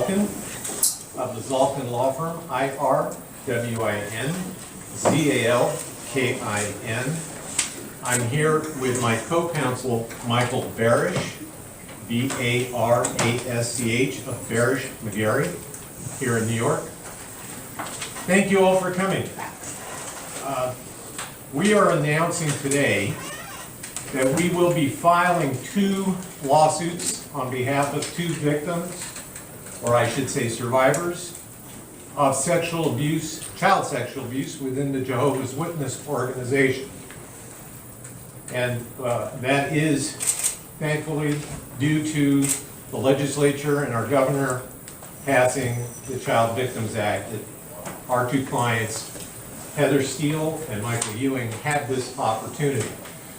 Zalkin of the Zalkin Law Firm, IRWINZALKIN. I'm here with my co-counsel, Michael Barish, B-A-R-A-S-C-H, of Barish McGarry, here in New York. Thank you all for coming. We are announcing today that we will be filing 2 lawsuits on behalf of 2 victims, or I should say survivors, of sexual abuse, child sexual abuse within the Jehovah's Witness organization. And that is thankfully due to the legislature and our governor passing the Child Victims Act, that our 2 clients, Heather Steele and Michael Ewing, had this opportunity.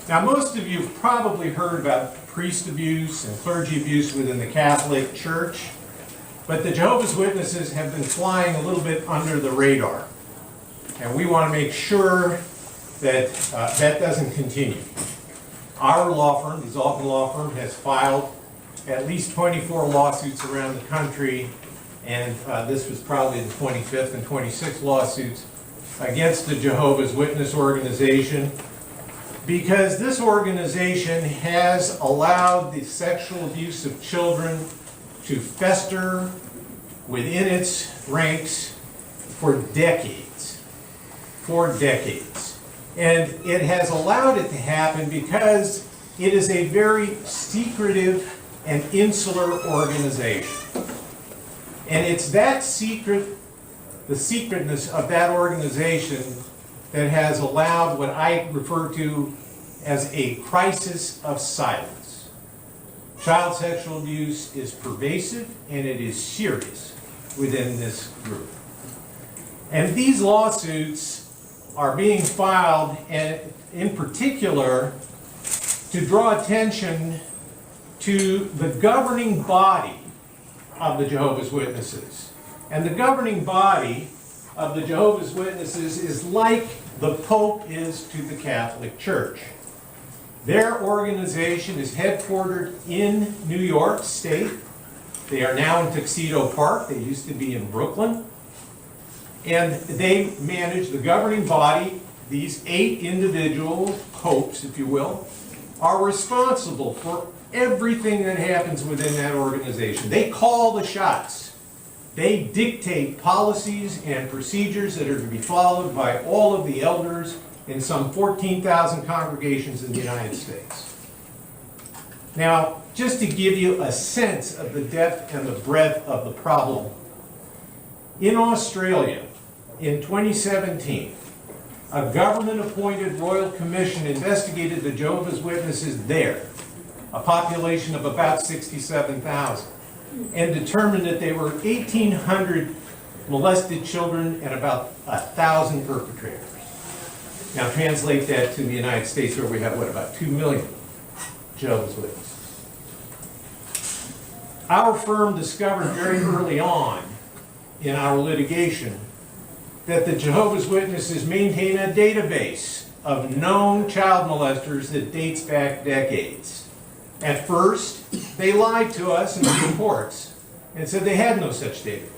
Now, most of you have probably heard about priest abuse and clergy abuse within the Catholic Church, but the Jehovah's Witnesses have been flying a little bit under the radar, and we want to make sure that that doesn't continue. Our law firm, the Zalkin Law Firm, has filed at least 24 lawsuits around the country, and this was probably the 25th and 26th lawsuits against the Jehovah's Witness organization, because this organization has allowed the sexual abuse of children to fester within its ranks for decades. And it has allowed it to happen because it is a very secretive and insular organization. And it's that the secretness of that organization that has allowed what I refer to as a crisis of silence. Child sexual abuse is pervasive and it is serious within this group. And these lawsuits are being filed, and in particular, to draw attention to the governing body of the Jehovah's Witnesses. And the governing body of the Jehovah's Witnesses is like the Pope is to the Catholic Church. Their organization is headquartered in New York State. They are now in Tuxedo Park. They used to be in Brooklyn. And they manage the governing body. These 8 individual popes, if you will, are responsible for everything that happens within that organization. They call the shots. They dictate policies and procedures that are to be followed by all of the elders in some 14,000 congregations in the United States. Now, just to give you a sense of the depth and the breadth of the problem, in Australia, in 2017, a government-appointed royal commission investigated the Jehovah's Witnesses there, a population of about 67,000, and determined that there were 1,800 molested children and about 1,000 perpetrators. Now translate that to the United States, where we have, about 2 million Jehovah's Witnesses. Our firm discovered very early on in our litigation that the Jehovah's Witnesses maintain a database of known child molesters that dates back decades. At first, they lied to us in the reports and said they had no such database.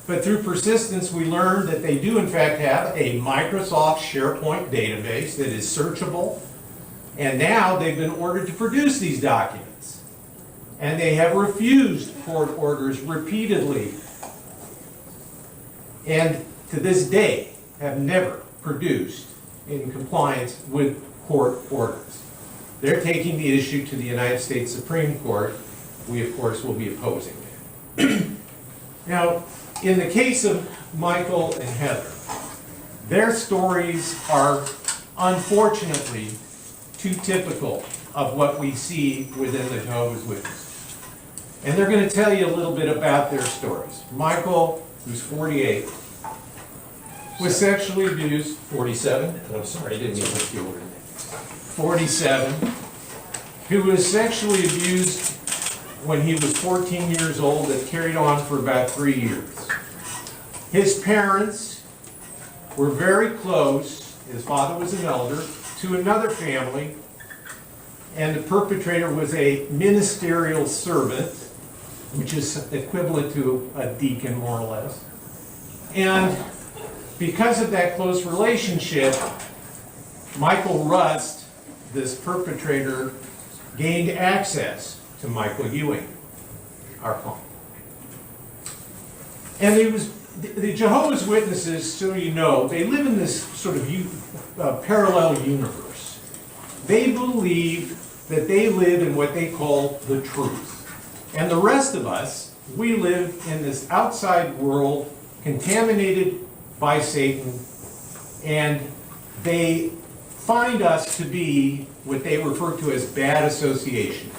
But through persistence, we learned that they do in fact have a Microsoft SharePoint database that is searchable, and now they've been ordered to produce these documents. And they have refused court orders repeatedly, and to this day have never produced in compliance with court orders. They're taking the issue to the United States Supreme Court. We, of course, will be opposing it. Now, in the case of Michael and Heather, their stories are unfortunately too typical of what we see within the Jehovah's Witnesses. And they're going to tell you a little bit about their stories. Michael, who's 48, was sexually abused. 47? I'm sorry, I didn't mean to put the order in there. 47, who was sexually abused when he was 14 years old, that carried on for about 3 years. His parents were very close. His father was an elder to another family, and the perpetrator was a ministerial servant which is equivalent to a deacon, more or less. And because of that close relationship, Michael Rust, this perpetrator, gained access to Michael Ewing, our client. And it was the Jehovah's Witnesses, so you know, they live in this sort of parallel universe. They believe that they live in what they call the truth. And the rest of us, we live in this outside world contaminated by Satan, and they find us to be what they refer to as bad association.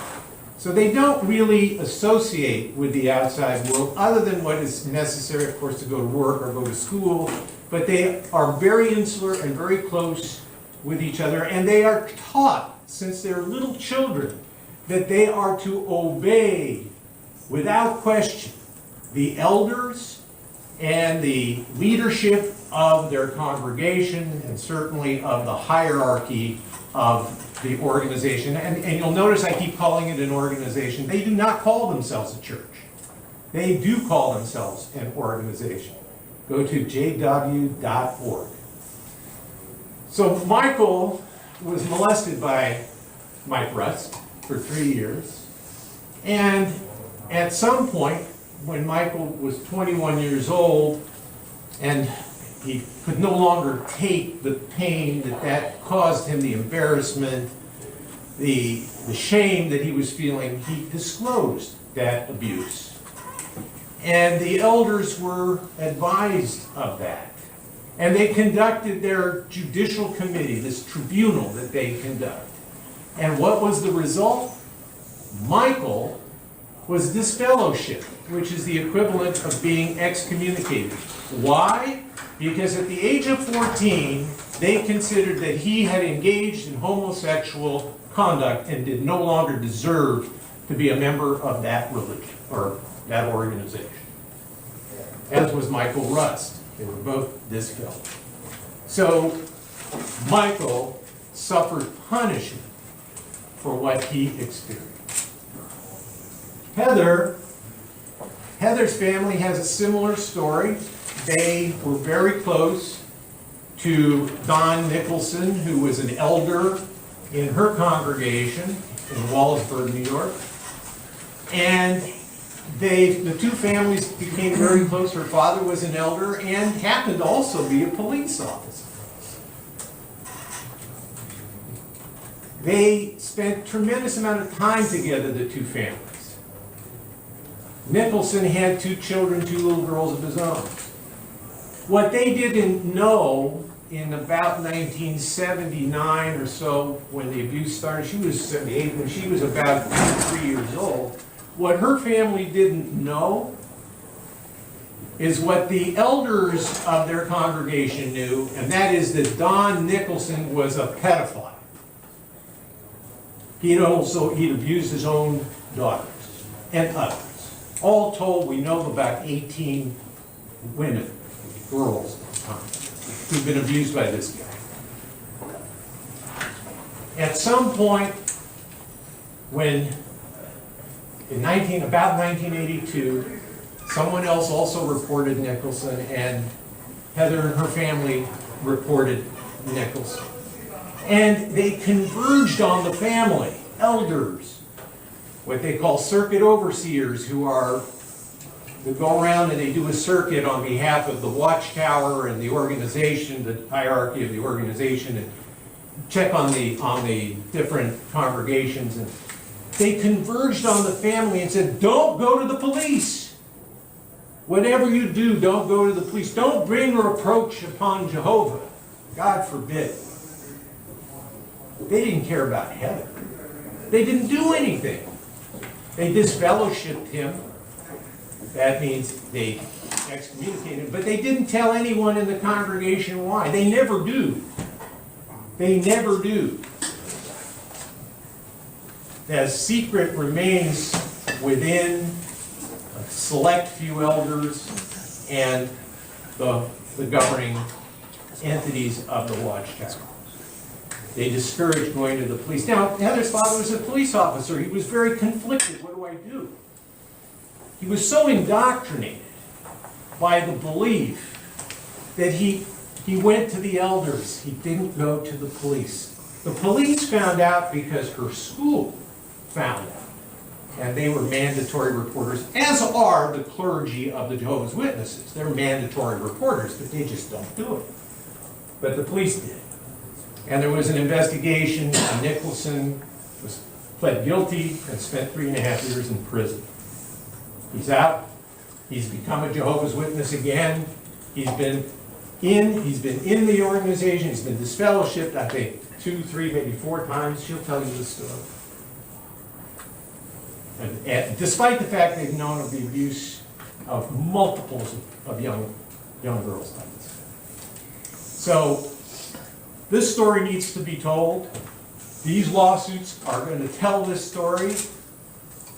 So they don't really associate with the outside world other than what is necessary, of course, to go to work or go to school, but they are very insular and very close with each other, and they are taught since they're little children that they are to obey without question the elders and the leadership of their congregation, and certainly of the hierarchy of the organization. And you'll notice I keep calling it an organization. They do not call themselves a church. They do call themselves an organization. Go to jw.org. So Michael was molested by Mike Rust for 3 years. And at some point, when Michael was 21 years old, and he could no longer take the pain that caused him, the embarrassment, the shame that he was feeling, he disclosed that abuse. And the elders were advised of that. And they conducted their judicial committee, this tribunal that they conduct. And what was the result? Michael was disfellowshipped, which is the equivalent of being excommunicated. Why? Because at the age of 14, they considered that he had engaged in homosexual conduct and did no longer deserve to be a member of that religion or that organization. As was Michael Rust. They were both disfellowed. So Michael suffered punishment for what he experienced. Heather's family has a similar story. They were very close to Don Nicholson, who was an elder in her congregation in Wallsburg, New York. And the two families became very close. Her father was an elder and happened to also be a police officer. They spent a tremendous amount of time together, the two families. Nicholson had 2 children, 2 little girls of his own. What they didn't know in about 1979 or so, when the abuse started, she was 78, when she was about 3 years old, what her family didn't know is what the elders of their congregation knew, and that is that Don Nicholson was a pedophile. He'd abused his own daughters and others. All told, we know of about 18 women, girls at the time, who've been abused by this guy. At some point, when about 1982, someone else also reported Nicholson, and Heather and her family reported Nicholson. And they converged on the family, elders, what they call circuit overseers, who go around and they do a circuit on behalf of the watchtower and the organization, the hierarchy of the organization, and check on the different congregations. And they converged on the family and said, don't go to the police. Whatever you do, don't go to the police. Don't bring reproach upon Jehovah. God forbid. They didn't care about Heather. They didn't do anything. They disfellowshipped him. That means they excommunicated him. But they didn't tell anyone in the congregation why. They never do. They never do. The secret remains within a select few elders and the governing entities of the watchtower. They discouraged going to the police. Now, Heather's father was a police officer. He was very conflicted. What do I do? He was so indoctrinated by the belief that he went to the elders. He didn't go to the police. The police found out because her school found out. And they were mandatory reporters, as are the clergy of the Jehovah's Witnesses. They're mandatory reporters, but they just don't do it. But the police did. And there was an investigation, and Nicholson was pled guilty and spent 3.5 years in prison. He's out. He's become a Jehovah's Witness again. He's been in the organization. He's been disfellowshipped, I think, 2, 3, maybe 4 times. She'll tell you the story. And despite the fact they've known of the abuse of multiples of young girls like this. So this story needs to be told. These lawsuits are going to tell this story,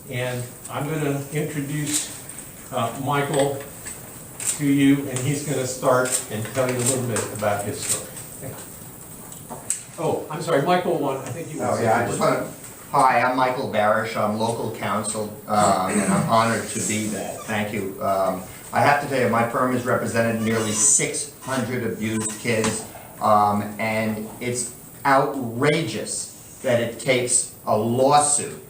and I'm going to introduce Michael to you, and he's going to start and tell you a little bit about his story. Oh, I'm sorry, Michael. I think you. Oh yeah, I just want to. Hi, I'm Michael Barish. I'm local counsel, and I'm honored to be that. Thank you. I have to tell you, my firm has represented nearly 600 abused kids, and it's outrageous that it takes a lawsuit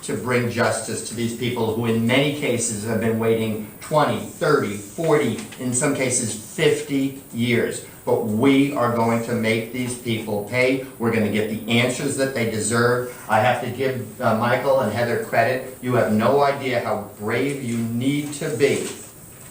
to bring justice to these people who in many cases have been waiting 20, 30, 40, in some cases 50 years. But we are going to make these people pay. We're going to get the answers that they deserve. I have to give Michael and Heather credit. You have no idea how brave you need to be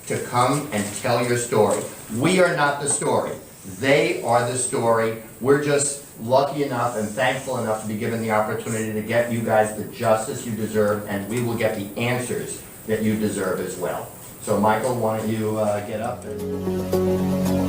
to come and tell your story. We are not the story. They are the story. We're just lucky enough and thankful enough to be given the opportunity to get you guys the justice you deserve, and we will get the answers that you deserve as well. So Michael, why don't you get up and...